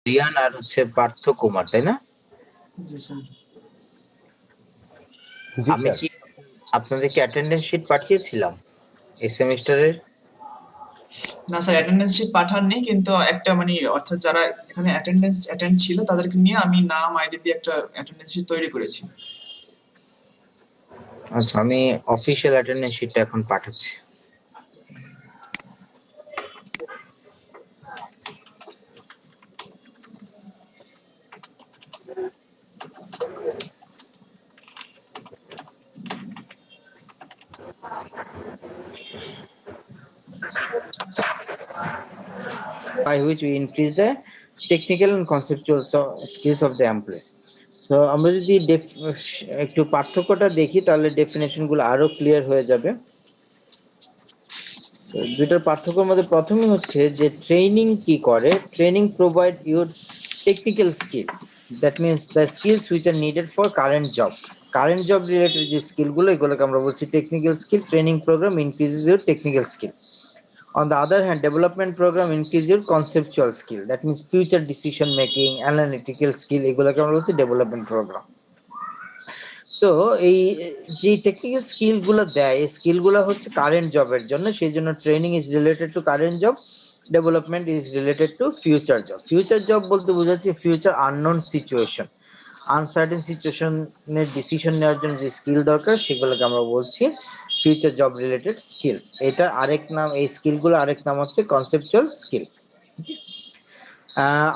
রিয়ান আর হচ্ছে পার্থ কুমার, তাই না? জি স্যার। আমি কি আপনাদেরকে অ্যাটেন্ডেন্স শিট পাঠিয়েছিলাম এই সেমিস্টারের? না স্যার, অ্যাটেন্ডেন্স শিট পাঠাননি, কিন্তু একটা মানে অর্থাৎ যারা এখানে অ্যাটেন্ড ছিল তাদেরকে নিয়ে আমি নাম আইডি দিয়ে একটা অ্যাটেন্ডেন্স শিট তৈরি করেছি। আচ্ছা, আমি অফিশিয়াল অ্যাটেন্ডেন্স শিটটা এখন পাঠাচ্ছি। By which we increase the technical and conceptual skills of the employees. So আমরা যদি একটু পার্থক্যটা দেখি তাহলে ডেফিনেশন গুলো আরো ক্লিয়ার হয়ে যাবে। দুইটার পার্থক্যের মধ্যে প্রথমে হচ্ছে যে ট্রেনিং কি করে, training provide your technical skill, that means the skills which are needed for current job related যে স্কিলগুলো এগুলোকে আমরা বলছি technical skill. Training program increases your technical skill. On the other hand, development program increase your conceptual skill, that means future decision making, analytical skill, এগুলোকে আমরা বলছি development programme. So এই যে টেকনিক্যাল স্কিল গুলো দেয়, এই স্কিল গুলো হচ্ছে কারেন্ট জবের জন্য, সেই জন্য training is related to current job, development is related to future job. Future job বলতে বোঝাচ্ছে ফিউচার আননোন সিচুয়েশন, আনসার্টেন সিচুয়েশনের ডিসিশন নেওয়ার জন্য যে স্কিল দরকার সেগুলোকে আমরা বলছি ফিউচার জব রিলেটেড স্কিলস। এটা আরেক নাম, এই স্কিলগুলো আরেক নাম হচ্ছে কনসেপচুয়াল স্কিল।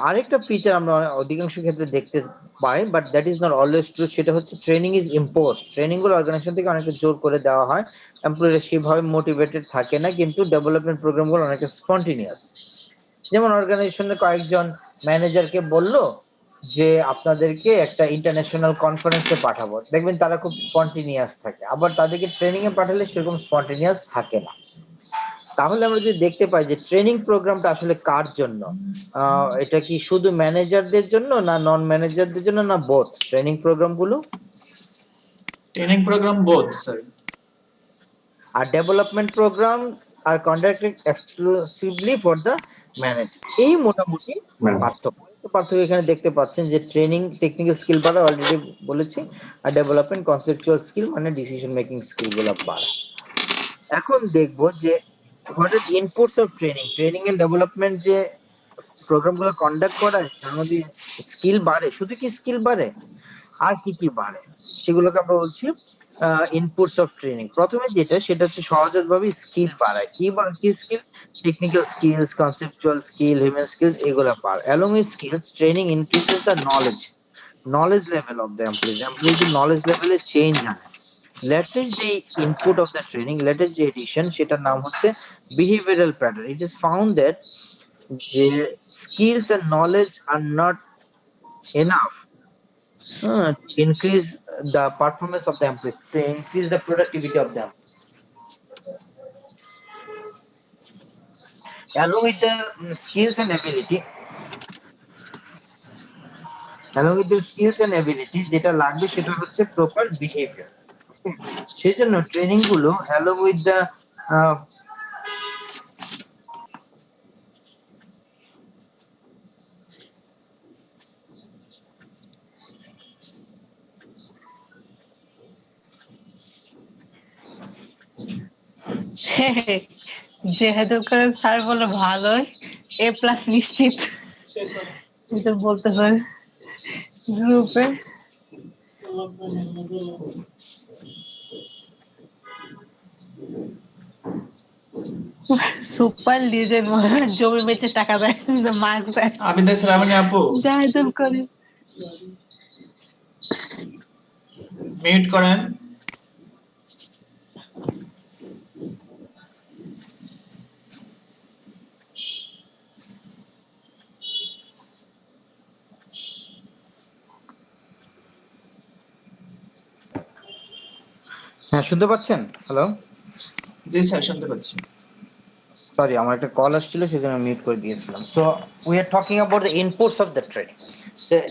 আরেকটা ফিচার আমরা অধিকাংশ ক্ষেত্রে দেখতে পাই, but that is not always true, সেটা হচ্ছে ট্রেনিং ইজ ইম্পোজড। ট্রেনিং গুলো অর্গানাইজেশন থেকে অনেকটা জোর করে দেওয়া হয়, এমপ্লয়িরা সেভাবে মোটিভেটেড থাকে না, কিন্তু ডেভেলপমেন্ট প্রোগ্রামগুলো অনেকটা স্পন্টিনিয়াস। যেমন অর্গানাইজেশনের কয়েকজন ম্যানেজারকে বললো যে আপনাদেরকে একটা ইন্টারন্যাশনাল কনফারেন্সে পাঠাবো, দেখবেন তারা খুব স্পন্টিনিয়াস থাকে। আবার তাদেরকে ট্রেনিং এ পাঠালে সেরকম স্পন্টিনিয়াস থাকে না। তাহলে আমরা যদি দেখতে পাই যে ট্রেনিং প্রোগ্রামটা আসলে কার জন্য, এটা কি শুধু ম্যানেজারদের জন্য, না নন ম্যানেজারদের জন্য, না বোথ ট্রেনিং প্রোগ্রামগুলো? Training program both sir. আর development program are conducted exclusively for the manager. এই মোটামুটি পার্থক্য এখানে দেখতে পাচ্ছেন যে ট্রেনিং টেকনিক্যাল স্কিল বাড়া অলরেডি বলেছি, আর ডেভেলপমেন্ট কনসেপচুয়াল স্কিল মানে ডিসিশন মেকিং স্কিল গুলো বাড়া। এখন দেখবো যে what are inputs of training and development যে প্রোগ্রামগুলো কন্ডাক্ট করায় তার মধ্যে স্কিল বাড়ে, শুধু কি স্কিল বাড়ে, আর কি কি বাড়ে সেগুলোকে আমরা বলছি ইনপুটস অফ ট্রেনিং। প্রথমে যেটা সেটা হচ্ছে সহজভাবে স্কিল বাড়ায়। কি skill? Technical skills, conceptual skill, human skills, এগুলো বাড়ায়। Along with skills training increases the knowledge level of the employees knowledge লেভেলে চেঞ্জ আনে। লেটেস্ট যে input of the training, latest যে এডিশন, সেটার নাম হচ্ছে behavioural pattern. It is found that যে skills and knowledge are not enough to increase the performance of the employees, to increase the productivity of them. Along with the skills and ability, যেটা লাগবে সেটা হচ্ছে proper behaviour. সেই জন্য training গুলো along with the যেহেতু করে sir বলে ভালোই, এ প্লাস নিশ্চিত, এটা বলতে হয় গ্রুপে। সুপার লিজেন্ড জমি বেচে টাকা দেয়, মার্ক দেয়। আবিদা শ্রাবণী আপু জাহেদুল করে মিউট করেন। হ্যাঁ, শুনতে পাচ্ছেন? হ্যালো, জি স্যার শুনতে পাচ্ছি। সরি, আমার একটা কল আসছিল সেজন্য মিউট করে দিয়েছিলাম। So we are talking about the inputs of the training.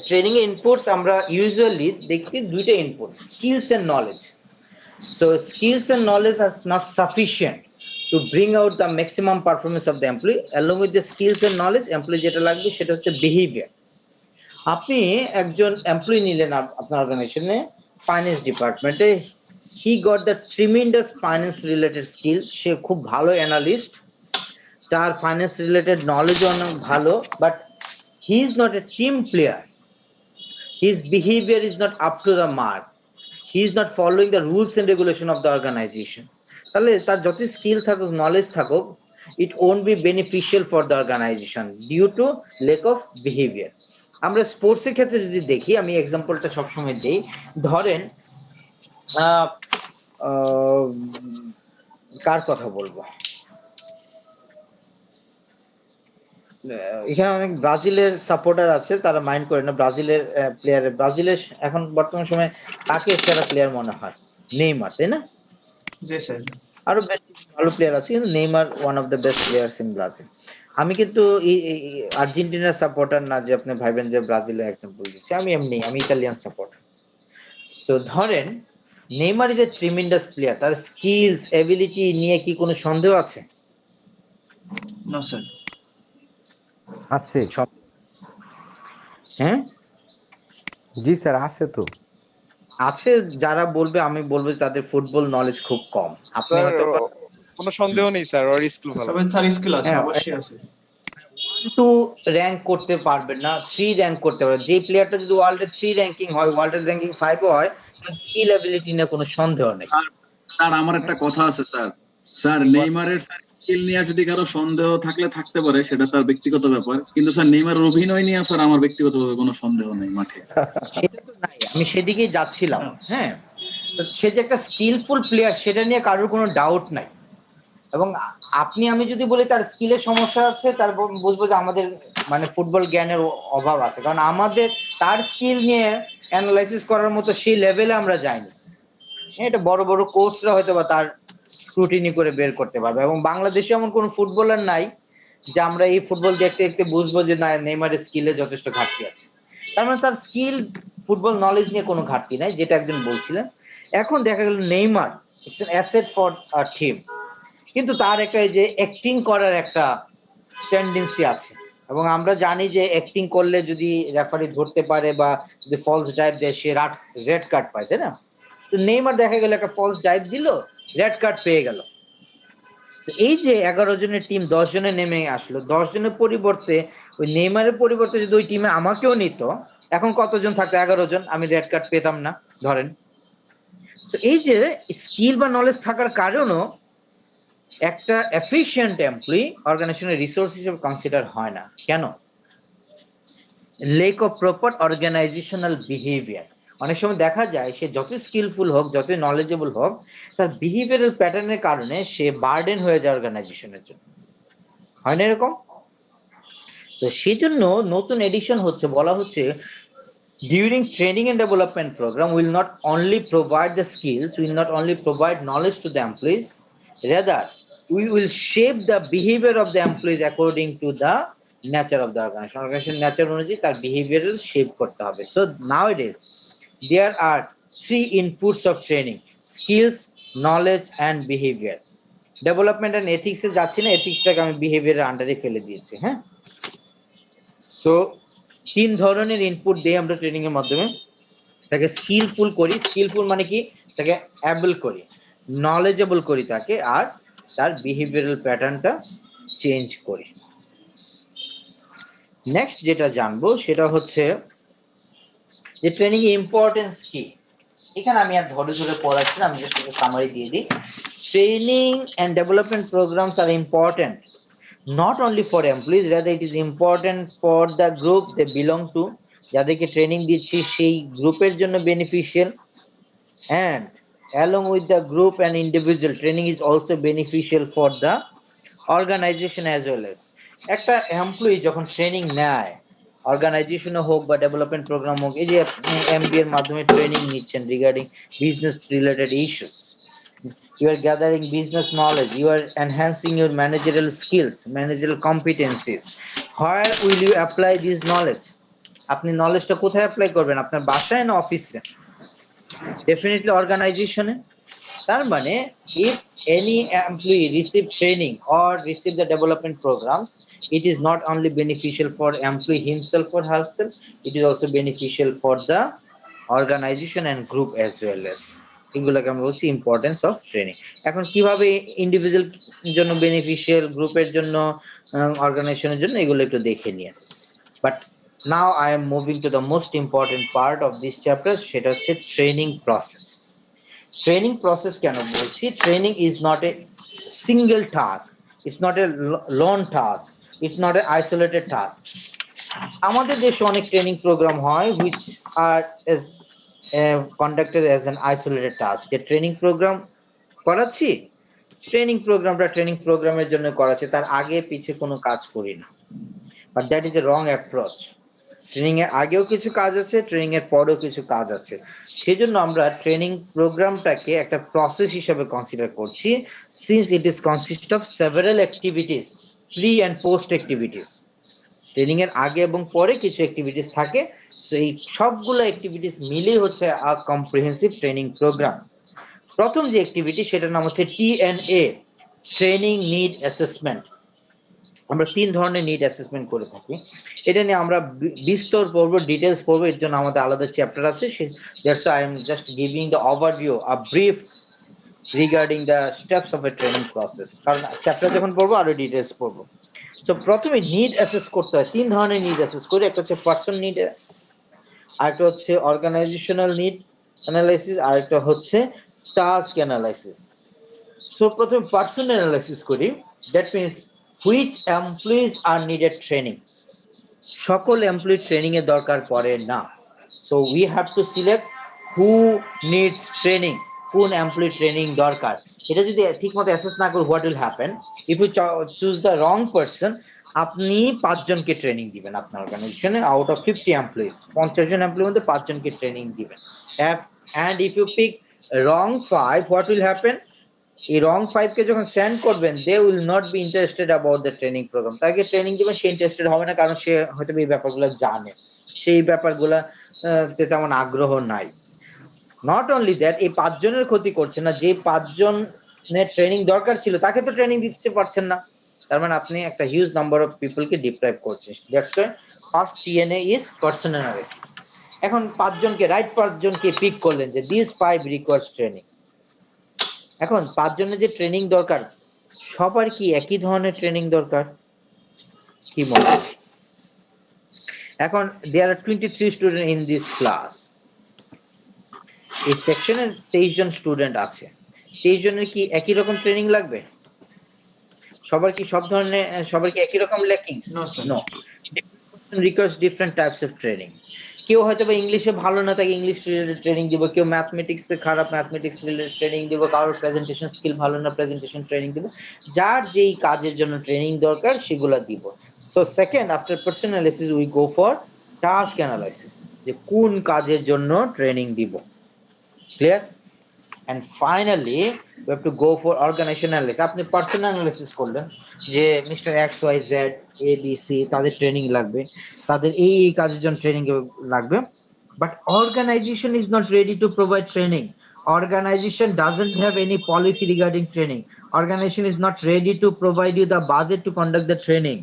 Training এর ইনপুটস আমরা ইউজুয়ালি দেখি দুইটা input, skills and knowledge. So skills and knowledge are not sufficient to bring out the maximum performance of the employee. Along with the skills and knowledge employee যেটা লাগবে সেটা হচ্ছে behaviour. আপনি একজন এমপ্লয়ি নিলেন আপনার অর্গানাইজেশনে ফাইন্যান্স ডিপার্টমেন্টে, he got the tremendous finance related skill, সে খুব ভালো অ্যানালিস্ট, তার ফাইন্যান্স রিলেটেড নলেজ অনেক ভালো, but he is not a team player, his behaviour is not up to the mark, he is not following the rules and regulation of the organisation, তাহলে তার যত skill থাকুক, knowledge থাকুক, it won't be beneficial for the organization due to lack of behavior. আমরা স্পোর্টসের ক্ষেত্রে যদি দেখি, আমি এক্সাম্পলটা সবসময় দেই, ধরেন কার কথা বলবো, এখানে অনেক ব্রাজিলের সাপোর্টার আছে, তারা মাইন্ড করে না, ব্রাজিলের প্লেয়ার, ব্রাজিলের এখন বর্তমান সময়ে কাকে সেরা প্লেয়ার মনে হয়? নেইমার, তাই না? জি স্যার। আরো বেশ ভালো প্লেয়ার আছে, কিন্তু Neymar one of the best players in Brazil. আমি কিন্তু আর্জেন্টিনার সাপোর্টার না যে আপনি ভাইবেন যে ব্রাজিলের এক্সাম্পল দিচ্ছি, আমি এমনি, আমি ইতালিয়ান সাপোর্টার। সো ধরেন Neymar is a tremendous player, তার স্কিলস এবিলিটি নিয়ে কি কোনো সন্দেহ আছে? No sir. আছে। হ্যাঁ জি স্যার, আছে তো। আছে, যারা বলবে, আমি বলবো তাদের ফুটবল নলেজ খুব কম। আপনি হয়তো কোনো সন্দেহ নেই স্যার, ওর স্কিল ভালো। সবাই তার স্কিল আছে, হ্যাঁ, অবশ্যই আছে। 2 র্যাঙ্ক করতে পারবেন না, 3 র্যাঙ্ক করতে পারবেন। যে প্লেয়ারটা যদি ওয়ার্ল্ডে 3 র্যাঙ্কিং হয়, ওয়ার্ল্ডের র্যাঙ্কিং 5 হয়, তার স্কিল এবিলিটি নিয়ে কোনো সন্দেহ নেই। স্যার আমার একটা কথা আছে স্যার। স্যার নেইমারের স্কিল নিয়ে যদি কারো সন্দেহ থাকলে থাকতে পারে, সেটা তার ব্যক্তিগত ব্যাপার, কিন্তু স্যার নেইমারের অভিনয় নিয়ে স্যার আমার ব্যক্তিগতভাবে কোনো সন্দেহ নেই মাঠে। সেটা তো নাই, আমি সেদিকেই যাচ্ছিলাম। হ্যাঁ, তো সে যে একটা স্কিলফুল প্লেয়ার, সেটা নিয়ে কারোর কোনো ডাউট নাই। এবং আপনি আমি যদি বলি তার স্কিলের সমস্যা আছে, তার বুঝবো যে আমাদের মানে ফুটবল জ্ঞানের অভাব আছে, কারণ আমাদের তার স্কিল নিয়ে অ্যানালাইসিস করার মতো সেই লেভেলে আমরা যাইনি। এটা বড় বড় কোচরা হয়তো বা তার স্ক্রুটিনি করে বের করতে পারবে, এবং বাংলাদেশে এমন কোন ফুটবলার নাই যে আমরা এই ফুটবল দেখতে দেখতে বুঝবো যে না, নেইমারের স্কিলে যথেষ্ট ঘাটতি আছে। তার মানে তার স্কিল, ফুটবল নলেজ নিয়ে কোনো ঘাটতি নাই, যেটা একজন বলছিলেন। এখন দেখা গেল Neymar it's an asset for a team, কিন্তু তার একটা এই যে অ্যাক্টিং করার একটা টেন্ডেন্সি আছে, এবং আমরা জানি যে অ্যাক্টিং করলে যদি রেফারি ধরতে পারে বা যদি ফলস ডাইভ দেয়, সে রেড কার্ড পায়, তাই না? তো নেইমার দেখা গেল একটা ফলস ডাইভ দিল, রেড কার্ড পেয়ে গেল। এই যে 11 জনের টিম 10 জনে নেমে আসলো, 10 জনের পরিবর্তে ওই নেইমারের পরিবর্তে যদি ওই টিমে আমাকেও নিত, এখন কতজন থাকতো? 11 জন, আমি রেড কার্ড পেতাম না ধরেন। তো এই যে স্কিল বা নলেজ থাকার কারণও একটা এফিশিয়েন্ট এমপ্লয়ি অর্গানাইজেশনের রিসোর্স হিসেবে কনসিডার হয় না। কেন? Lack of proper organizational behaviour. অনেক সময় দেখা যায় সে যত স্কিলফুল হোক, যত নলেজেবল হোক, তার বিহেভিয়ারাল প্যাটার্নের কারণে সে বার্ডেন হয়ে যায় অর্গানাইজেশনের জন্য। হয় না এরকম? তো সেই জন্য নতুন এডিশন হচ্ছে, বলা হচ্ছে during training and development program will not only provide the skills, will not only provide knowledge to the employees, rather we will shape the behavior of the employees according to the nature of the organization nature অনুযায়ী তার behavioral shape করতে হবে। So nowadays there are 3 inputs of training: skills, knowledge and behavior. Development and ethics এ যাচ্ছি না, ethicsটাকে আমি behavior আন্ডারে ফেলে দিয়েছি। হ্যাঁ, সো 3 ধরনের ইনপুট দিয়ে আমরা ট্রেনিং এর মাধ্যমে তাকে স্কিলফুল করি। স্কিলফুল মানে কি? তাকে অ্যাবল করি, নলেজেবল করি তাকে, আর তার বিহেভিয়ারাল প্যাটার্নটা চেঞ্জ করি। নেক্সট যেটা জানবো সেটা হচ্ছে যে ট্রেনিং এর ইম্পর্টেন্স কি। এখানে আমি আর ধরে ধরে পড়াচ্ছি না, আমি জাস্ট একটা সামারি দিয়ে দিই। Training and development programs are important not only for employees, rather it is important for the group they belong to, যাদেরকে ট্রেনিং দিচ্ছি সেই গ্রুপের জন্য beneficial, and along with the group and individual training is also beneficial for the organization as well as একটা employee যখন training নেয়, অর্গানাইজেশনে হোক বা ডেভেলপমেন্ট প্রোগ্রাম হোক, এই যে এমবিএ এর মাধ্যমে ট্রেনিং নিচ্ছেন regarding business related issues, you are gathering business knowledge, you are enhancing your managerial skills, managerial competencies. Where will you apply this knowledge? আপনি নলেজটা কোথায় অ্যাপ্লাই করবেন? আপনার বাসায় না অফিসে? ডেফিনেটলি অর্গানাইজেশনে। তার মানে if any employee receive training or receive the development programs, it is not only beneficial for employee himself or herself, it is also beneficial for the organization and group as well as এগুলোকে আমরা বলছি importance of training. এখন কিভাবে individual জন্য beneficial, গ্রুপের জন্য, অর্গানাইজেশনের জন্য, এগুলো একটু দেখে নিয়ে। But now I am moving to the most important part of this chapter, সেটা হচ্ছে ট্রেনিং প্রসেস। ট্রেনিং প্রসেস কেন বলছি? Training is not a single task, it's not a loan task, it's not a isolated task. আমাদের দেশে অনেক training programme হয় which are S conducted as an isolated task, যে training programme করাচ্ছি, training প্রোগ্রামটা training প্রোগ্রামের জন্য করাচ্ছি, তার আগে পিছে কোনো কাজ করি না। But that is a wrong approach. Training এর আগেও কিছু কাজ আছে, ট্রেনিং এর পরেও কিছু কাজ আছে। সেজন্য আমরা ট্রেনিং প্রোগ্রামটাকে একটা প্রসেস হিসেবে কনসিডার করছি, since it is consist of several activities, pre and post activities. Training এর আগে এবং পরে কিছু অ্যাক্টিভিটিস থাকে, তো এই সবগুলো অ্যাক্টিভিটিস মিলেই হচ্ছে আ কম্প্রিহেন্সিভ ট্রেনিং প্রোগ্রাম। প্রথম যে অ্যাক্টিভিটি, সেটার নাম হচ্ছে TNA, ট্রেনিং নিড অ্যাসেসমেন্ট। আমরা 3 ধরনের নিড অ্যাসেসমেন্ট করে থাকি। এটা নিয়ে আমরা বিস্তর পড়বো, ডিটেলস পড়বো, এর জন্য আমাদের আলাদা চ্যাপ্টার আছে। That's I am just giving the overview, a brief regarding the steps of A training process, কারণ চ্যাপ্টার যখন পড়বো আরো ডিটেলস পড়বো। সো প্রথমে নিড অ্যাসেস করতে হয়। 3 ধরনের নিড অ্যাসেস করি, একটা হচ্ছে পার্সন নিড, আরেকটা হচ্ছে অর্গানাইজেশনাল নিড অ্যানালাইসিস, আরেকটা হচ্ছে টাস্ক অ্যানালাইসিস। সো প্রথমে পার্সন অ্যানালাইসিস করি, that means which employees are needed training. সকল এমপ্লয়ি ট্রেনিং এর দরকার পড়ে না। So we have to select who needs training, কোন এমপ্লয়ি ট্রেনিং দরকার। এটা যদি ঠিক মতো অ্যাসেস না করি, what will happen if you choose the wrong person? আপনি 5 জনকে ট্রেনিং দিবেন আপনার অর্গানাইজেশনে, আউট অফ 50 এমপ্লয়িজ, 50 জন এমপ্লয়ির মধ্যে 5 জনকে ট্রেনিং দিবেন। and if you pick wrong 5, what will happen? এই রং 5 কে যখন সেন্ড করবেন, they will not be interested about the training program. তাকে ট্রেনিং দিবেন, সে ইন্টারেস্টেড হবে না, কারণ সে হয়তো এই ব্যাপারগুলো জানে, সেই ব্যাপারগুলো তেমন আগ্রহ নাই। নট অনলি দ্যাট, এই 5 জনের ক্ষতি করছে না, যে 5 জনের ট্রেনিং দরকার ছিল তাকে তো ট্রেনিং দিতে পারছেন না, তার মানে আপনি একটা হিউজ নাম্বার অফ পিপলকে ডিপ্রাইভ করছেন। That's why first TNA is person analysis. এখন 5 জনকে, রাইট 5 জনকে পিক করলেন যে দিস 5 রিকোয়ার্স ট্রেনিং। এখন 5 জনের যে ট্রেনিং দরকার, সবার কি একই ধরনের ট্রেনিং দরকার? কি মনে হয়? এখন দেয়ার আর 23 স্টুডেন্ট ইন দিস ক্লাস। এই সেকশনে 23 জন স্টুডেন্ট আছে। 23 জনের কি একই রকম ট্রেনিং লাগবে? সবার কি সব ধরনের, সবার কি একই রকম lackings? No, sir. No. Requires different types of training. কেউ হয়তো বা ইংলিশে ভালো না, তাকে ইংলিশ রিলেটেড ট্রেনিং দিব, কেউ ম্যাথমেটিক্সে খারাপ, ম্যাথমেটিক্স রিলেটেড ট্রেনিং দিব, কারোর প্রেজেন্টেশন স্কিল ভালো না, প্রেজেন্টেশন ট্রেনিং দিব, যার যেই কাজের জন্য ট্রেনিং দরকার সেগুলো দিব। So second, after person analysis we go for task analysis, যে কোন কাজের জন্য ট্রেনিং দিব। Clear? and finally we have to go for organizational analysis. আপনি পার্সন অ্যানালাইসিস করলেন যে মিস্টার XYZ ABC তাদের ট্রেনিং লাগবে, তাদের এই কাজের জন্য ট্রেনিং লাগবে, but organization is not ready to provide training. Organization doesn't have any policy regarding training. Organization is not ready to provide you the budget to conduct the training.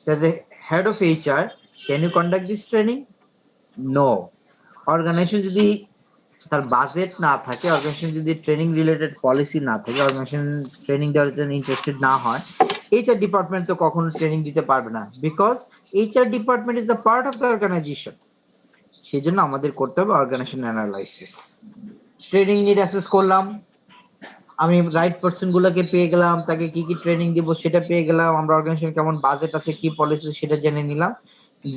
So as a head of HR, can you conduct this training? No. Organization যদি তার budget না থাকে, organisation যদি training related policy না থাকে, organisation training দেওয়ার জন্য interested না হয়, HR ডিপার্টমেন্ট তো কখনো ট্রেনিং দিতে পারবে না, because HR department is the part of the organization. সেই জন্য আমাদের করতে হবে organization analysis. Training need assess করলাম, আমি রাইট পারসন গুলোকে পেয়ে গেলাম, তাকে কি কি ট্রেনিং দিব সেটা পেয়ে গেলাম, আমরা অর্গানাইজেশন কেমন বাজেট আছে, কি পলিসি সেটা জেনে নিলাম।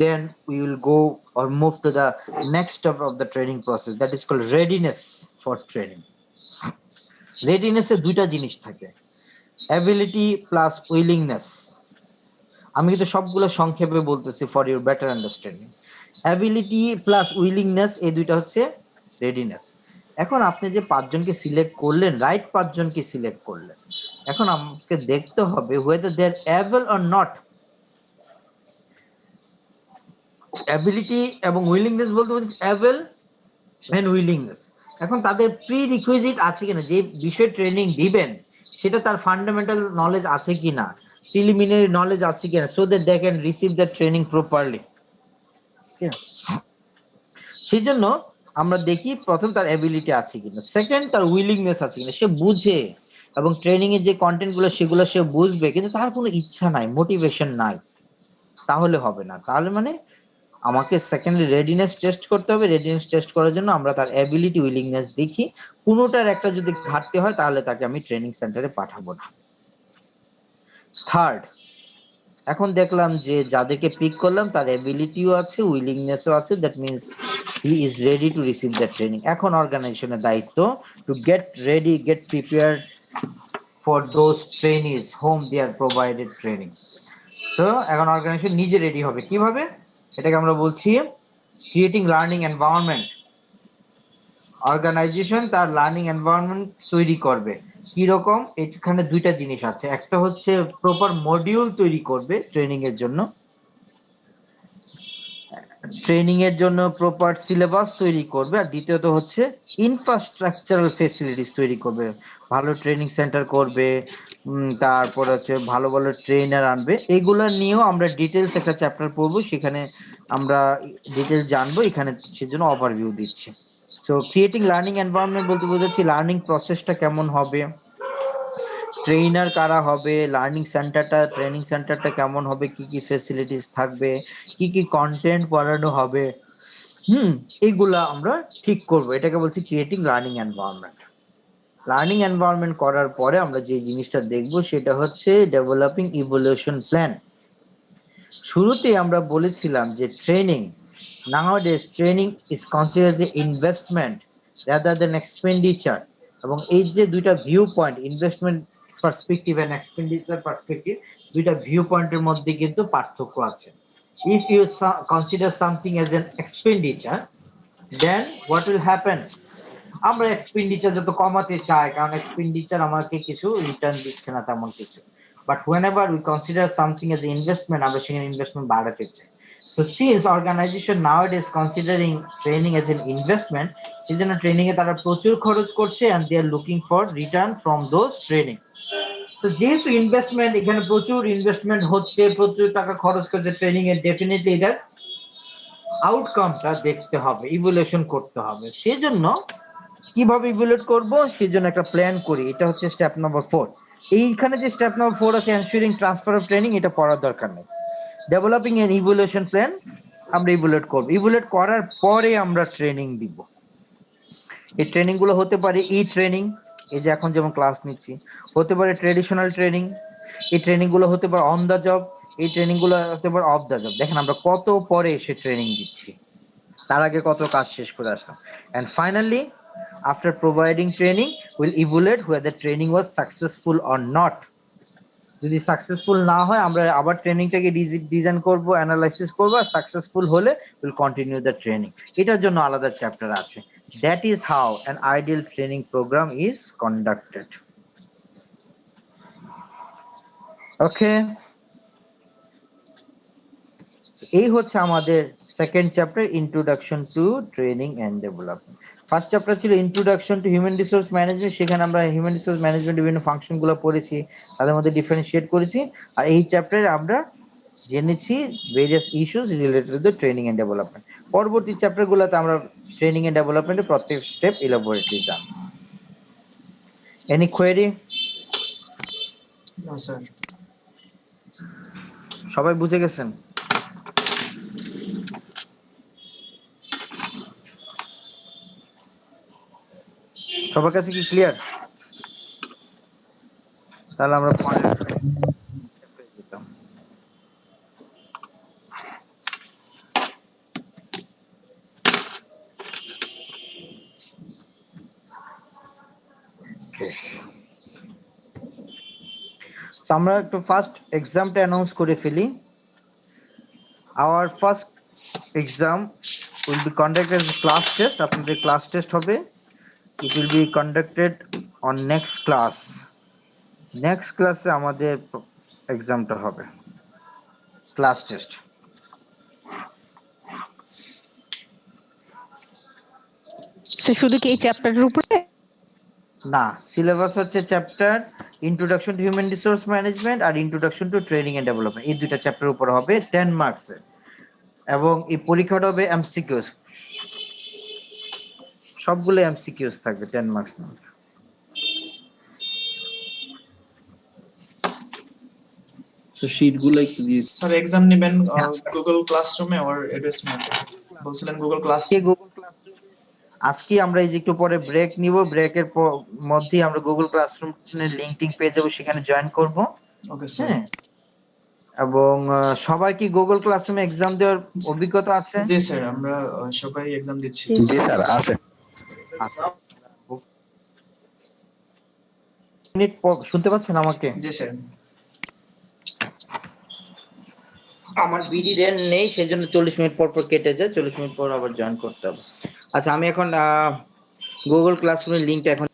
Then we will go or move to the next step of the training process, that is called readiness for training. Readiness এ দুইটা জিনিস থাকে, ability plus willingness. আমি কিন্তু সবগুলো সংক্ষেপে বলতেছি for your better understanding. Ability plus willingness, এই দুইটা হচ্ছে readiness. এখন আপনি যে 5 জনকে সিলেক্ট করলেন, রাইট 5 জনকে সিলেক্ট করলেন, এখন আমাকে দেখতে হবে whether they are able or not. Ability এবং উইলিংনেস বলতে হচ্ছে অ্যাবল এন্ড উইলিংনেস। এখন তাদের প্রি রিকুইজিট আছে কিনা, যে বিষয়ে ট্রেনিং দিবেন সেটা তার ফান্ডামেন্টাল নলেজ আছে কিনা, প্রিলিমিনারি নলেজ আছে কিনা, so that they can receive the training properly. সেই জন্য আমরা দেখি প্রথম তার এবিলিটি আছে কিনা, সেকেন্ড তার উইলিংনেস আছে কিনা, সে বুঝে এবং ট্রেনিং এর যে কন্টেন্ট গুলো সেগুলো সে বুঝবে, কিন্তু তার কোনো ইচ্ছা নাই, মোটিভেশন নাই, তাহলে হবে না। তাহলে মানে আমাকে সেকেন্ডলি রেডিনেস টেস্ট করতে হবে। রেডিনেস টেস্ট করার জন্য আমরা তার এবিলিটি, উইলিংনেস দেখি। কোনোটার একটা যদি ঘাটতি হয় তাহলে তাকে আমি ট্রেনিং সেন্টারে পাঠাবো না। থার্ড, এখন দেখলাম যে যাদেরকে পিক করলাম তার এবিলিটিও আছে, উইলিংনেসও আছে, that means he is ready to receive the training. এখন অর্গানাইজেশনের দায়িত্ব to get ready, get prepared for those trainees whom they are provided training. So এখন অর্গানাইজেশন নিজে রেডি হবে কিভাবে, এটাকে আমরা বলছি ক্রিয়েটিং লার্নিং এনভায়রনমেন্ট। অর্গানাইজেশন তার লার্নিং এনভায়রনমেন্ট তৈরি করবে। কি রকম? এখানে দুইটা জিনিস আছে, একটা হচ্ছে প্রপার মডিউল তৈরি করবে ট্রেনিং এর জন্য, ট্রেনিং এর জন্য প্রপার সিলেবাস তৈরি করবে, আর দ্বিতীয়ত হচ্ছে ইনফ্রাস্ট্রাকচারাল ফেসিলিটিস তৈরি করবে, ভালো ট্রেনিং সেন্টার করবে, তারপর হচ্ছে ভালো ভালো ট্রেনার আনবে। এগুলা নিয়েও আমরা ডিটেলস একটা চ্যাপ্টার পড়বো, সেখানে আমরা ডিটেলস জানবো। এখানে সেজন্য ওভারভিউ দিচ্ছি। সো ক্রিয়েটিং লার্নিং এনভায়রনমেন্ট বলতে বোঝাচ্ছি লার্নিং প্রসেসটা কেমন হবে, ট্রেনার কারা হবে, লার্নিং সেন্টারটা, ট্রেনিং সেন্টারটা কেমন হবে, কি কি ফেসিলিটিস থাকবে, কি কি কন্টেন্ট পড়ানো হবে, এইগুলা আমরা ঠিক করব। এটাকে বলছি creating learning environment. Learning environment করার পরে আমরা যে জিনিসটা দেখব সেটা হচ্ছে ডেভেলপিং ইভলিউশন প্ল্যান। শুরুতে আমরা বলেছিলাম যে training, nowadays training is considered as an investment rather than expenditure, এবং এই যে দুইটা view point, investment perspective and expenditure perspective, দুইটা ভিউ পয়েন্টের মধ্যে কিন্তু পার্থক্য আছে। if you consider something as an expenditure, then what will happen? আমরা এক্সপেন্ডিচার যত কমাতে চাই, কারণ এক্সপেন্ডিচার আমাকে কিছু রিটার্ন দিচ্ছে না তেমন কিছু, but whenever we consider something as an investment, আমরা সেখানে ইনভেস্টমেন্ট বাড়াতে চাই। So since organization nowadays considering training as an investment, সেজন্য ট্রেনিং এ তারা প্রচুর খরচ করছে and they are looking for return from those training. So যেহেতু ইনভেস্টমেন্ট, এখানে প্রচুর ইনভেস্টমেন্ট হচ্ছে, প্রচুর টাকা খরচ করছে ট্রেনিং এ, ডেফিনেটলি এটার আউটকামটা দেখতে হবে, ইভ্যালুয়েশন করতে হবে। সেজন্য কিভাবে ইভ্যালুয়েট করব, সেজন্য একটা প্ল্যান করি। এটা হচ্ছে স্টেপ নাম্বার 4। এইখানে যে স্টেপ নাম্বার 4 আছে এনশিওরিং ট্রান্সফার অফ ট্রেনিং, এটা পড়ার দরকার নেই। ডেভেলপিং এন ইভ্যালুয়েশন প্ল্যান আমরা ইভ্যালুয়েট করব। ইভ্যালুয়েট করার পরে আমরা ট্রেনিং দিব। এই ট্রেনিং গুলো হতে পারে ই ট্রেনিং, এই যে এখন যেমন ক্লাস নিচ্ছি, হতে পারে ট্রেডিশনাল ট্রেনিং, এই ট্রেনিং গুলো হতে পারে অন দা জব, এই ট্রেনিং গুলো হতে পারে অফ দা জব। দেখেন আমরা কত পরে এসে ট্রেনিং দিচ্ছি, তার আগে কত কাজ শেষ করে আসলাম। And finally after providing training we'll evaluate whether training was successful or not. যদি সাকসেসফুল না হয় আমরা আবার ট্রেনিংটাকে ডিজাইন করব, অ্যানালাইসিস করব, আর সাকসেসফুল হলে উইল কন্টিনিউ দ্য ট্রেনিং। এটার জন্য আলাদা চ্যাপ্টার আছে। That is how an ideal training programme is conducted. Okay, এই হচ্ছে আমাদের second chapter, introduction to training and development. First chapter ছিল introduction to human resource management, সেখানে আমরা হিউম্যান রিসোর্স ম্যানেজমেন্ট বিভিন্ন ফাংশন গুলো পড়েছি, তাদের মধ্যে ডিফারেন্সিয়েট করেছি। আর এই চ্যাপ্টারে আমরা জেনেছি various issues related to training and development. পরবর্তী চ্যাপ্টার গুলোতে আমরা ট্রেনিং এন্ড ডেভেলপমেন্টের প্রত্যেক স্টেপ ইলাবোরেটলি জানব। Any query? না স্যার। সবাই বুঝে গেছেন? সবার কাছে কি ক্লিয়ার? তাহলে আমরা যেতাম। আমরা একটু ফার্স্ট এক্সামটা অ্যানাউন্স করে ফেলি। Our first exam will be conducted as class test. আপনাদের ক্লাস টেস্ট হবে। It will be conducted on next class. Next class এ আমাদের এক্সামটা হবে, ক্লাস টেস্ট। শুধু কি এই চ্যাপ্টারের উপরে? না, সিলেবাস হচ্ছে chapter introduction to human resource management আর introduction to training and development, এই দুইটা চ্যাপ্টার উপর হবে 10 মার্কসের, এবং এই পরীক্ষাটা হবে এমসিকিউস, সবগুলো এমসিকিউস থাকবে 10 মার্কস। তো শীট গুলো একটু দিয়ে স্যার এক্সাম নেবেন গুগল ক্লাসরুমে ওর এডুসমেন্টে বলছিলেন গুগল ক্লাস। গুগল ক্লাসরুম আজকে আমরা এই যে একটু পরে ব্রেক নিব, ব্রেকের মধ্যেই আমরা গুগল ক্লাসরুমের লিংক টিং পেয়ে যাবো, সেখানে জয়েন করব। Okay sir. হ্যাঁ, এবং সবাই কি গুগল ক্লাসরুমে এক্সাম দেওয়ার অভিজ্ঞতা আছে? জি স্যার, আমরা সবাই এক্সাম দিচ্ছি। জি স্যার আছে। আচ্ছা, মিনিট শুনতে পাচ্ছেন আমাকে? জি স্যার। আমার বিডি রেন নেই, সেজন্য 40 মিনিট পর পর কেটে যায়, 40 মিনিট পর আবার জয়েন করতে হবে। আচ্ছা, আমি এখন গুগল ক্লাসরুমের লিংকটা এখন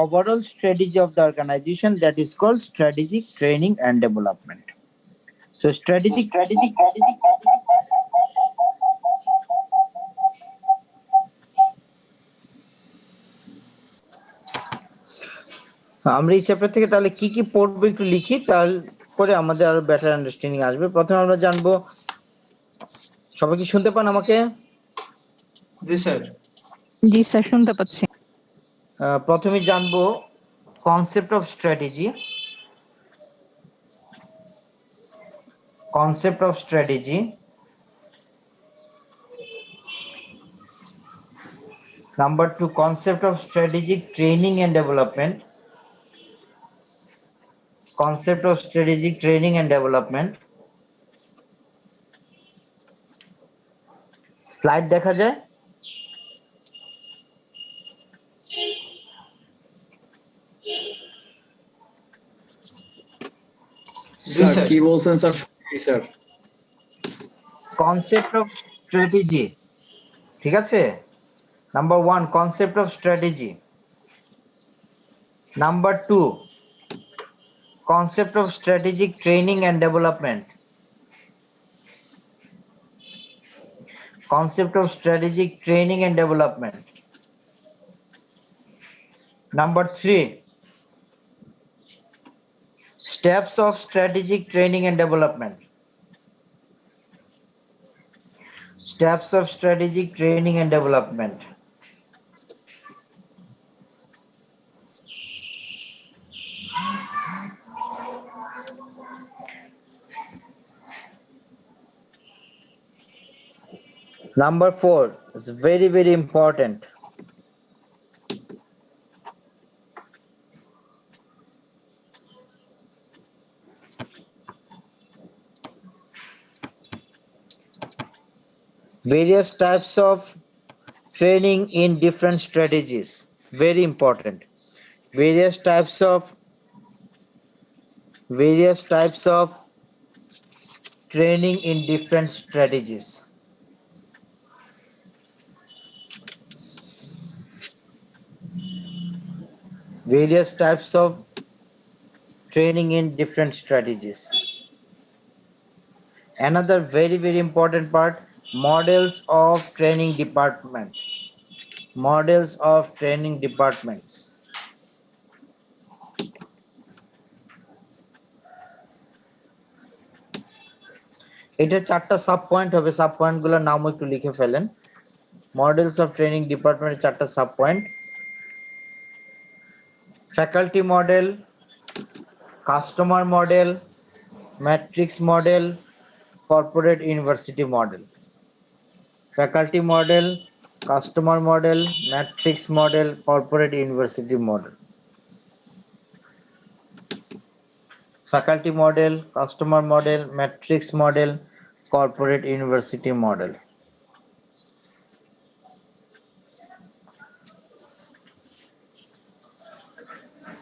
overall strategy of the organization, that is called strategic training and development. So strategic আমরা এই চ্যাপ্টার থেকে তাহলে কি কি পড়বো একটু লিখি, তারপরে আমাদের আরো বেটার আন্ডারস্ট্যান্ডিং আসবে। প্রথমে আমরা জানবো, সবাই কি শুনতে পান আমাকে? জি স্যার। জি স্যার, শুনতে পাচ্ছি। প্রথমে জানবো concept of strategy. Concept of strategy. Number 2, concept of strategic training and development. Concept of strategic training and development. Slide দেখা যায়? জি স্যার। কি বলছেন sir? Sir Concept of strategy, ঠিক আছে? Number 1, concept of strategy. Number 2, concept of strategic training and development. Concept of strategic training and development. Number 3, steps of strategic training and development. Steps of strategic training and development. Number 4 is very, very important. Various types of training in different strategies. Very important. Various types of training in different strategies. Various types of training in different strategies. Another very, very important part, models of training department. Models of training departments. এটা 4টা sub point হবে, sub point গুলোর নাম একটু লিখে ফেলেন। Models of training ডিপার্টমেন্টের 4টা sub point: faculty model, customer model, matrix model, corporate university model. Faculty model, customer model, matrix model, corporate university model. Faculty model, customer model, matrix model, corporate university model.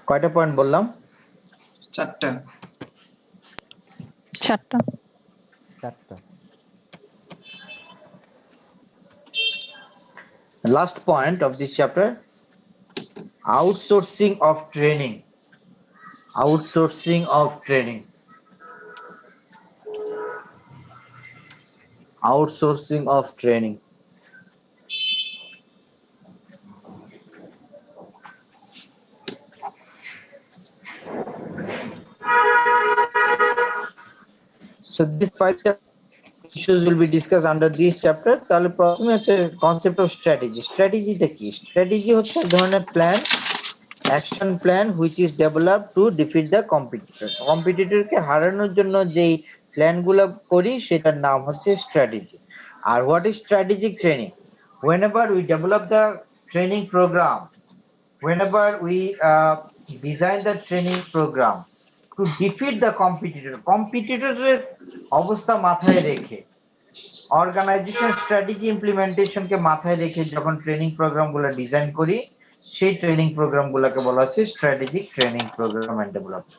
কয়টা point বললাম? 4টা। 4টা। 4টা। Last point of this chapter: outsourcing of training. Outsourcing of training. Outsourcing of training. So these 5 issues will be discussed under this chapter. তাহলে প্রথমে হচ্ছে concept of strategy. স্ট্র্যাটেজিটা কি? Strategy হচ্ছে এক ধরনের plan, action plan which is developed to defeat the competitor. কম্পিটিটরকে হারানোর জন্য যেই প্ল্যানগুলো করি সেটার নাম হচ্ছে স্ট্র্যাটেজি। আর what is strategic training? Whenever we develop the training program, whenever we design the training program to defeat the competitor, competitor অবস্থা মাথায় রেখে, অর্গানাইজেশন স্ট্র্যাটেজি ইমপ্লিমেন্টেশনকে মাথায় রেখে যখন ট্রেনিং প্রোগ্রামগুলো ডিজাইন করি, সেই ট্রেনিং প্রোগ্রামগুলোকে বলা হচ্ছে strategic training program and development.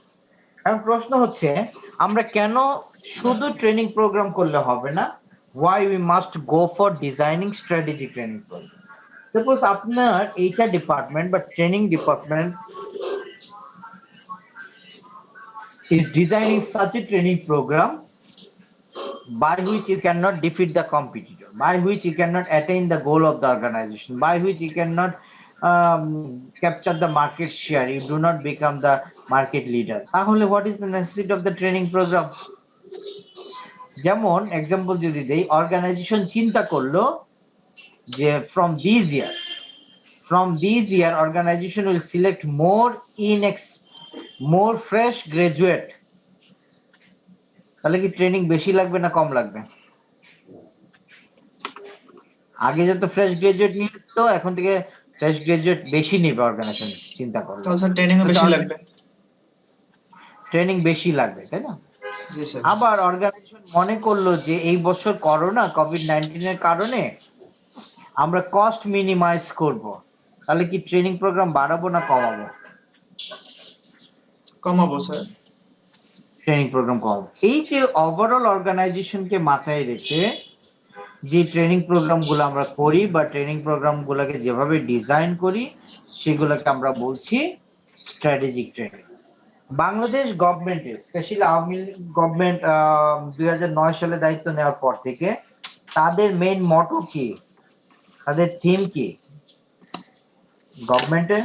এখন প্রশ্ন হচ্ছে আমরা কেন শুধু ট্রেনিং প্রোগ্রাম করলে হবে না? Why we must go for designing strategic training program? Suppose আপনার HR ডিপার্টমেন্ট বা training department is designing such a training program by which you cannot defeat the competitor, by which you cannot attain the goal of the organization, by which you cannot capture the market share, you do not become the market leader. তাহলে what is the necessity of the training program? যেমন example যদি দেই, organisation চিন্তা করলো যে from this year organization will select more fresh graduate. তাহলে কি training বেশি লাগবে না কম লাগবে? আগে যত ফ্রেশ গ্রাজুয়েট নিত, এখন থেকে ফ্রেশ গ্রাজুয়েট বেশি নেবে অর্গানাইজেশন চিন্তা করলো। তাহলে স্যার ট্রেনিংও বেশি লাগবে। ট্রেনিং বেশি লাগবে, তাই না? জি স্যার। আবার অর্গানাইজেশন মনে করলো যে এই বছর করোনা কোভিড-19 এর কারণে আমরা কস্ট মিনিমাইজ করব, তাহলে কি ট্রেনিং প্রোগ্রাম বাড়াবো না কমাবো? কমাবো স্যার। ট্রেনিং প্রোগ্রাম কমাবো। এই যে ওভারঅল অর্গানাইজেশনকে মাথায় রেখে যে ট্রেনিং প্রোগ্রামগুলো আমরা করি বা ট্রেনিং প্রোগ্রামগুলোকে যেভাবে ডিজাইন করি সেগুলোকে আমরা বলছি স্ট্র্যাটেজিক ট্রেনিং। বাংলাদেশ গভর্নমেন্টের স্পেশালি আওয়ামী লীগ গভর্নমেন্ট 2009 সালে দায়িত্ব নেওয়ার পর থেকে তাদের মেইন মটো কি, তাদের থিম কি? গভর্নমেন্টের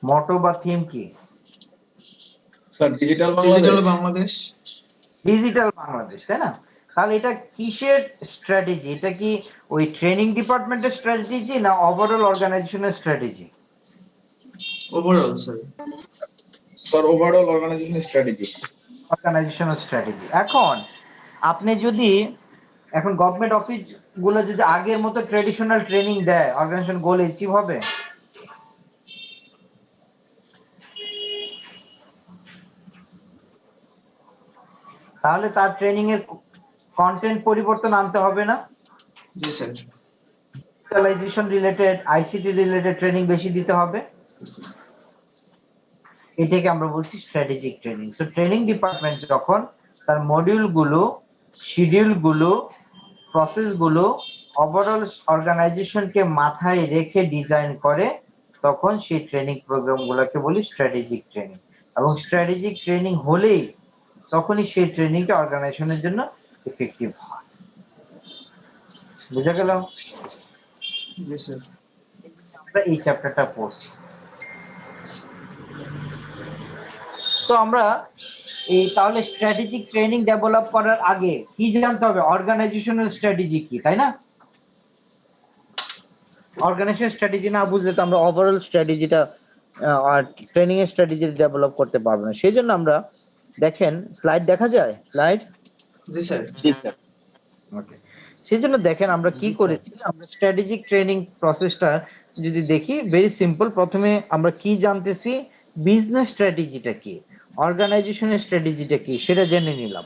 মটো বা থিম কি? Sir digital Bangladesh. Digital Bangladesh, তাই না? তাহলে এটা কিসের স্ট্র্যাটেজি? এটা কি ওই ট্রেনিং ডিপার্টমেন্টের স্ট্র্যাটেজি না ওভারঅল অর্গানাইজেশনের strategy? Overall sir. Sir overall organizational strategy. Organizational strategy. এখন আপনি যদি এখন গভর্নমেন্ট অফিস গুলো যদি আগের মতো ট্রেডিশনাল ট্রেনিং দেয়, অর্গানাইজেশন গোল অ্যাচিভ হবে? তাহলে তার ট্রেনিং এর কন্টেন্ট পরিবর্তন আনতে হবে না? জি sir. Digitalisation related, ICT related training বেশি দিতে হবে। এটাকে আমরা বলছি strategic training. So training department যখন তার মডিউলগুলো, শিডিউলগুলো, প্রসেসগুলো ওভারঅল অর্গানাইজেশনকে মাথায় রেখে ডিজাইন করে, তখন সেই ট্রেনিং প্রোগ্রামগুলোকে বলি স্ট্র্যাটেজিক ট্রেনিং। এবং স্ট্র্যাটেজিক ট্রেনিং হলেই তখনই সেই ট্রেনিংটা অর্গানাইজেশনের জন্য এফেক্টিভ হয়। বুঝা গেল? জি স্যার। আমরা এই চ্যাপ্টারটা পড়ছি। সো আমরা এই তাহলে স্ট্র্যাটেজিক ট্রেনিং ডেভেলপ করার আগে কি জানতে হবে? অর্গানাইজেশনাল স্ট্র্যাটেজি কি, তাই না? অর্গানাইজেশন স্ট্র্যাটেজি না বুঝলে তো আমরা ওভারঅল স্ট্র্যাটেজিটা ট্রেনিং এর স্ট্র্যাটেজি ডেভেলপ করতে পারবো না। সেই জন্য আমরা দেখেন স্লাইড দেখা যায়, স্লাইড। জি স্যার। ওকে, সেই জন্য দেখেন আমরা কি করেছি, আমরা স্ট্র্যাটেজিক ট্রেনিং প্রসেসটা যদি দেখি ভেরি সিম্পল। প্রথমে আমরা কি জানতেছি, বিজনেস স্ট্র্যাটেজিটা কি, অর্গানাইজেশনের স্ট্র্যাটেজিটা কি সেটা জেনে নিলাম।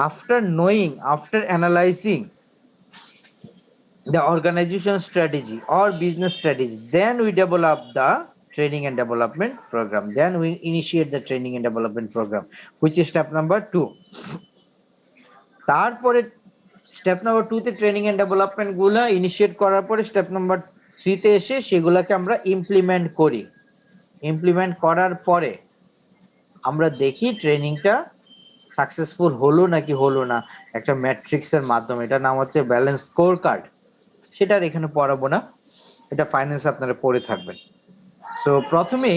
After knowing, after analysing the organization strategy or business strategy, then we develop the training and development program, then we initiate the training and development program, which is step number 2. তারপরে step number 2 তে training and development গুলো initiate করার পরে step number 3 তে এসে সেগুলোকে আমরা implement করি। ইমপ্লিমেন্ট করার পরে আমরা দেখি ট্রেনিংটা সাকসেসফুল হলো নাকি হলো না একটা ম্যাট্রিক্সের মাধ্যমে, এটা নাম হচ্ছে ব্যালেন্স স্কোর কার্ড। সেটা আর এখানে পড়াবো না, এটা ফাইন্যান্স আপনারা পড়ে থাকবেন। সো প্রথমে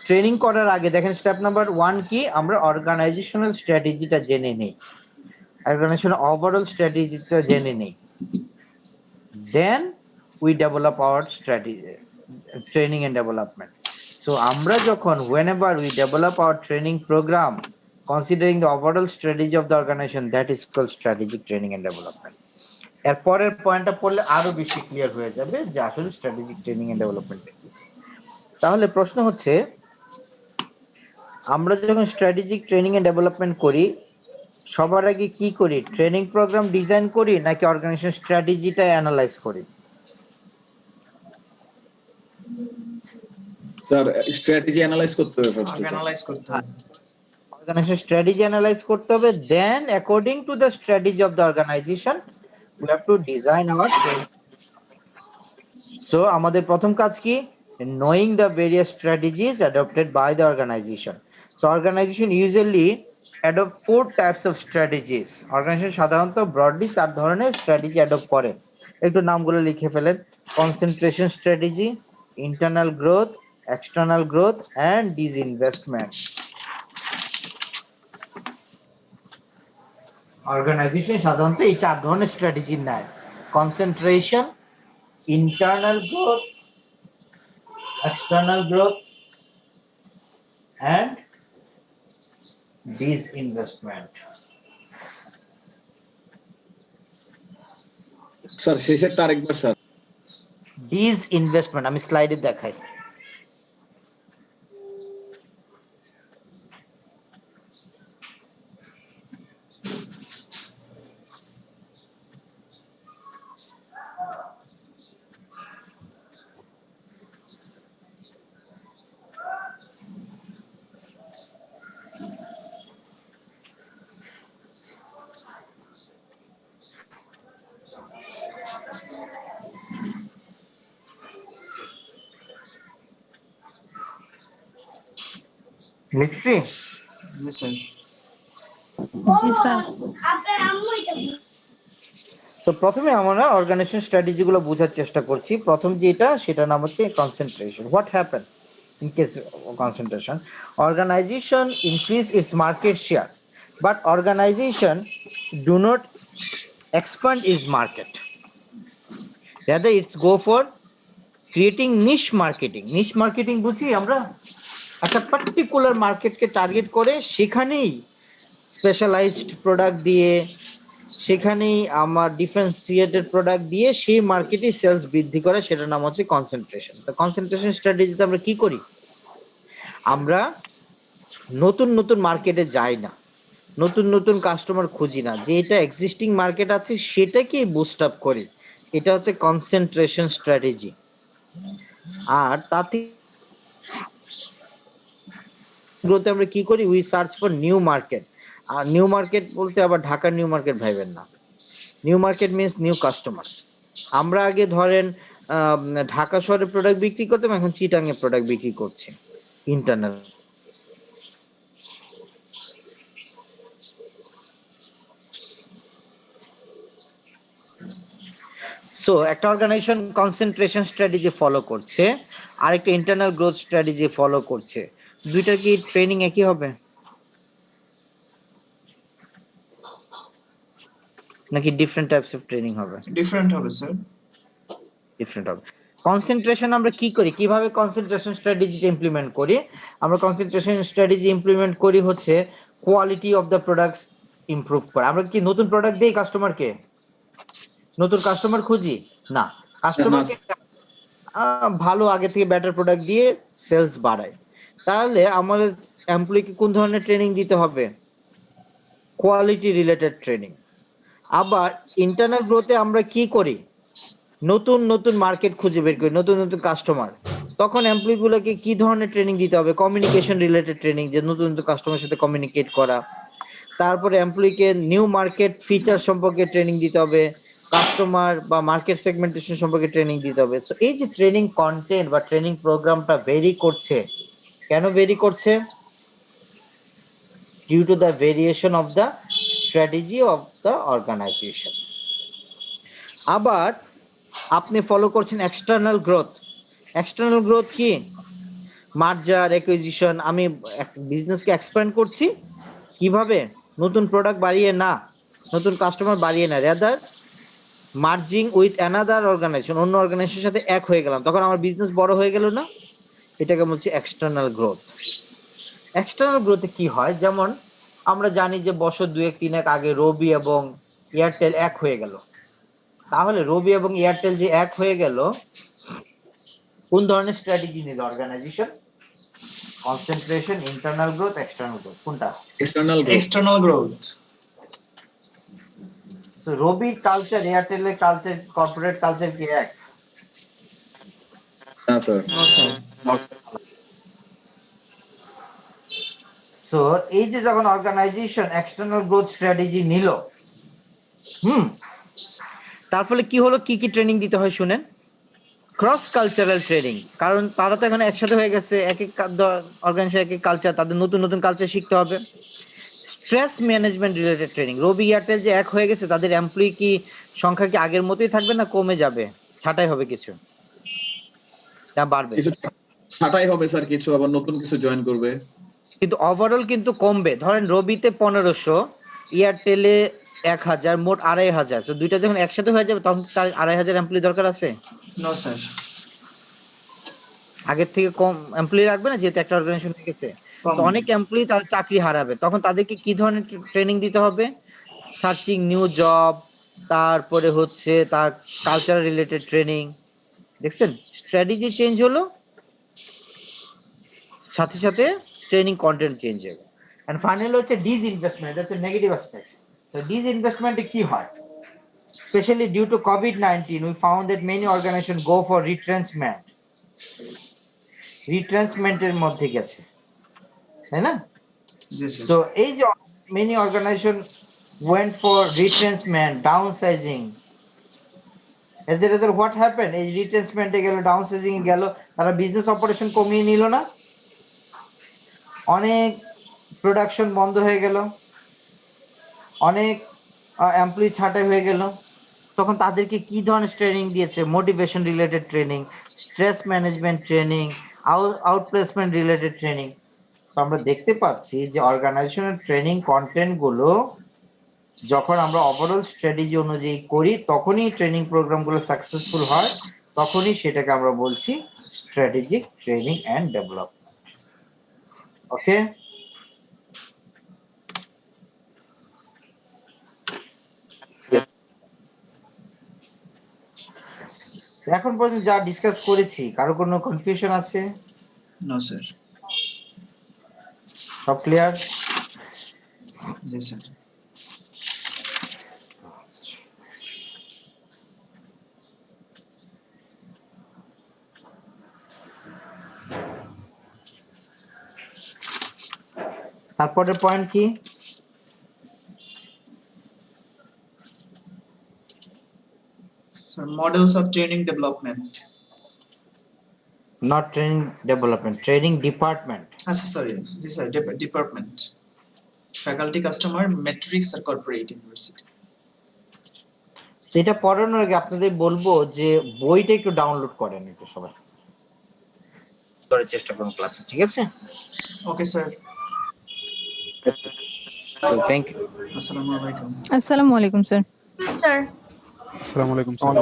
ট্রেনিং করার আগে দেখেন স্টেপ নাম্বার 1 কি, আমরা অর্গানাইজেশনাল স্ট্র্যাটেজিটা জেনে নেই, অর্গানাইজেশনাল ওভারঅল স্ট্র্যাটেজিটা জেনে নেই, then we develop our strategy training and development. So আমরা যখন whenever we develop our training program considering the overall strategy of the organization, that is called strategic training and development. এর পরের পয়েন্টটা পড়লে আরো বেশি ক্লিয়ার হয়ে যাবে যে আসলে স্ট্র্যাটেজিক ট্রেনিং এন্ড ডেভেলপমেন্ট কি। তাহলে প্রশ্ন হচ্ছে, আমরা যখন স্ট্র্যাটেজিক ট্রেনিং এন্ড ডেভেলপমেন্ট করি সবার আগে কি করি? ট্রেনিং প্রোগ্রাম ডিজাইন করি নাকি অর্গানাইজেশন স্ট্র্যাটেজিটা অ্যানালাইজ করি? স্যার স্ট্র্যাটেজি অ্যানালাইজ করতে হবে ফার্স্ট। অ্যানালাইজ করতে হবে। অর্গানাইজেশন স্ট্র্যাটেজি অ্যানালাইজ করতে হবে, then according to the strategy of the organisation we have to design our training. So আমাদের প্রথম কাজ কি? Knowing the various strategies adopted by the organization. So organization usually adopt 4 types of strategies. Organization সাধারণত broadly 4 ধরনের strategy adopt করে। একটু নামগুলো লিখে ফেলেন। Concentration strategy, internal growth, external growth and disinvestment. Organisation সাধারণত এই 4 ধরনের স্ট্র্যাটেজি নেয়: concentration, internal growth, external growth and disinvestment. Sir শেষেরটা আরেকবার স্যার। ডিসইনভেস্টমেন্ট আমি স্লাইডে দেখাই। লিখছি? জি স্যার। জি স্যার। তো প্রথমে আমরা অর্গানাইজেশন স্ট্র্যাটেজি গুলো বোঝার চেষ্টা করছি। প্রথম যেটা সেটা নাম হচ্ছে concentration. What happen in case of concentration? Organization increase its market share, but organization do not expand its market. Rather it's go for creating niche marketing. Niche marketing বুঝি আমরা একটা পার্টিকুলার মার্কেটকে টার্গেট করে সেখানেই স্পেশালাইজড প্রোডাক্ট দিয়ে, সেখানেই আমার differentiated product দিয়ে সেই মার্কেটে সেলস বৃদ্ধি করে, সেটার নাম হচ্ছে কনসেন্ট্রেশন। তো কনসেন্ট্রেশন স্ট্র্যাটেজিতে আমরা কি করি? আমরা নতুন নতুন মার্কেটে যাই না, নতুন নতুন কাস্টমার খুঁজি না, যেটা এক্সিস্টিং মার্কেট আছে সেটাকেই বুস্ট আপ করি। এটা হচ্ছে কনসেন্ট্রেশন স্ট্র্যাটেজি। আর তাতে গ্রোথে আমরা কি করি? We search for new market. আর নিউ মার্কেট বলতে আবার ঢাকার নিউ মার্কেট ভাইবেন না। New market means new customer. আমরা আগে ধরেন ঢাকা শহরে প্রোডাক্ট বিক্রি করতাম, এখন চিটাঙে প্রোডাক্ট বিক্রি করছি ইন্টারনাল। সো একটা অর্গানাইজেশন কনসেন্ট্রেশন স্ট্র্যাটেজি ফলো করছে, আরেকটা ইন্টারনাল গ্রোথ স্ট্র্যাটেজি ফলো করছে। দুইটা কি ট্রেনিং একই হবে নাকি ডিফারেন্ট টাইপস অফ ট্রেনিং হবে? ডিফারেন্ট হবে স্যার। ডিফারেন্ট হবে। কনসেন্ট্রেশন আমরা কি করি, কিভাবে কনসেন্ট্রেশন স্ট্র্যাটেজি ইমপ্লিমেন্ট করি? আমরা কনসেন্ট্রেশন স্ট্র্যাটেজি ইমপ্লিমেন্ট করি হচ্ছে quality of the products improve করে। আমরা কি নতুন প্রোডাক্ট দেই কাস্টমারকে, নতুন কাস্টমার খুঁজি না, কাস্টমারকে ভালো আগে থেকে বেটার প্রোডাক্ট দিয়ে সেলস বাড়ায়। তাহলে আমাদের এমপ্লয়িকে কোন ধরনের ট্রেনিং দিতে হবে? Quality related training. আবার ইন্টারনাল গ্রোথে আমরা কি করি, নতুন নতুন মার্কেট খুঁজে বের করি, নতুন নতুন কাস্টমার। তখন এমপ্লয়ি গুলোকে কি ধরনের ট্রেনিং দিতে হবে? কমিউনিকেশন রিলেটেড ট্রেনিং, যে নতুন নতুন কাস্টমারের সাথে কমিউনিকেট করা। তারপরে এমপ্লয়িকে নিউ মার্কেট ফিচার সম্পর্কে ট্রেনিং দিতে হবে, কাস্টমার বা মার্কেট সেগমেন্টেশন সম্পর্কে ট্রেনিং দিতে হবে। সো এই যে ট্রেনিং কন্টেন্ট বা ট্রেনিং প্রোগ্রামটা ভেরি করছে, কেন ভেরি করছে? Due to the variation of the strategy of the organization. আবার আপনি ফলো করছেন এক্সটার্নাল গ্রোথ। এক্সটার্নাল গ্রোথ কি? Merger, acquisition. আমি বিজনেসকে এক্সপ্যান্ড করছি কিভাবে? নতুন প্রোডাক্ট বাড়িয়ে না, নতুন কাস্টমার বাড়িয়ে না, rather merging with another organization, অন্য অর্গানাইজেশনের সাথে এক হয়ে গেলাম, তখন আমার বিজনেস বড় হয়ে গেল না? এটাকে বলছি এক্সটার্নাল গ্রোথ। এক্সটার্নাল গ্রোথে কি হয়, যেমন আমরা জানি যে বছর 2-3 আগে রবি এবং এয়ারটেল এক হয়ে গেল। তাহলে রবি এবং এয়ারটেল যে এক হয়ে গেল, কোন ধরনের স্ট্র্যাটেজি নিল organisation? Concentration, internal growth, external growth, কোনটা? External growth. সো রবির কালচার, এয়ারটেলের কালচার, কর্পোরেট কালচার কি এক? না স্যার। No sir. সো এই যে যখন অর্গানাইজেশন এক্সটার্নাল গ্রোথ স্ট্র্যাটেজি নিল, তার ফলে কি হলো, কি কি ট্রেনিং দিতে হয় শুনেন। ক্রস কালচারাল ট্রেনিং, কারণ তারা তো এখানে একসাথে হয়ে গেছে, এক এক অর্গানাইজেশন এক এক কালচার, তাদের নতুন নতুন কালচার শিখতে হবে। Stress management related training. Robi Airtel যে এক হয়ে গেছে, তাদের এমপ্লয়ি কি সংখ্যা কি আগের মতোই থাকবে না কমে যাবে? ছাঁটাই হবে, কিছু তা বাড়বে, কিছু ছাঁটাই হবে স্যার, কিছু আবার নতুন কিছু জয়েন করবে, কিন্তু ওভারঅল কিন্তু কমবে। ধরেন রবিতে 1500, এয়ারটেলে 1000, মোট 2500। তো দুইটা যখন একসাথে হয়ে যাবে তখন তার 2500 এমপ্লয়ি দরকার আছে? No sir. আগের থেকে কম এমপ্লয়ি লাগবে না, যেহেতু একটা অর্গানাইজেশন হয়ে গেছে। তো অনেক এমপ্লয়ি তার চাকরি হারাবে, তখন তাদেরকে কি ধরনের ট্রেনিং দিতে হবে? সার্চিং নিউ জব, তারপরে হচ্ছে তার কালচার রিলেটেড ট্রেনিং। দেখছেন, স্ট্র্যাটেজি চেঞ্জ হলো, সাথে সাথে ট্রেনিং কন্টেন্ট চেঞ্জ হবে। এন্ড ফাইনালি হচ্ছে disinvestment, that's a negative aspects. So ডিসইনভেস্টমেন্টে কি হয়? Especially due to COVID-19, we found that many organizations go for retrenchment. Retrenchment-এর মধ্যে গেছে, তাই না? জি স্যার। So এই যে many organizations went for retrenchment, downsizing. As a result, what happened? এই retrenchment-এ গেল, downsizing-এ গেল, তারা বিজনেস অপারেশন কমিয়ে নিল না, অনেক প্রোডাকশন বন্ধ হয়ে গেল, অনেক এমপ্লয়ি ছাঁটাই হয়ে গেল। তখন তাদেরকে কি ধরনের ট্রেনিং দিয়েছে? Motivation related training, stress management training, outplacement related training. তো আমরা দেখতে পাচ্ছি যে অর্গানাইজেশনের ট্রেনিং কন্টেন্ট গুলো যখন আমরা ওভারঅল স্ট্র্যাটেজি অনুযায়ী করি, তখনই ট্রেনিং প্রোগ্রামগুলো সাকসেসফুল হয়, তখনই সেটাকে আমরা বলছি strategic training and development. Okay, এখন পর্যন্ত যা ডিসকাস করেছি, কারো কোনো কনফিউশন আছে? No sir. সব ক্লিয়ার? জি স্যার। তারপরের পয়েন্ট কি? Sir models of training development. Not training development, training department. আচ্ছা সরি, জি sir, department, faculty, customer, matrix আর কর্পোরেট ইউনিভার্সিটি। এটা পড়ানোর আগে আপনাদের বলবো যে বইটা একটু ডাউনলোড করেন একটু সবাই। করার চেষ্টা করুন ক্লাসে, ঠিক আছে? Okay sir, thank you. আসসালামু আলাইকুম। আসসালামু আলাইকুম স্যার। আসসালামু আলাইকুম স্যার।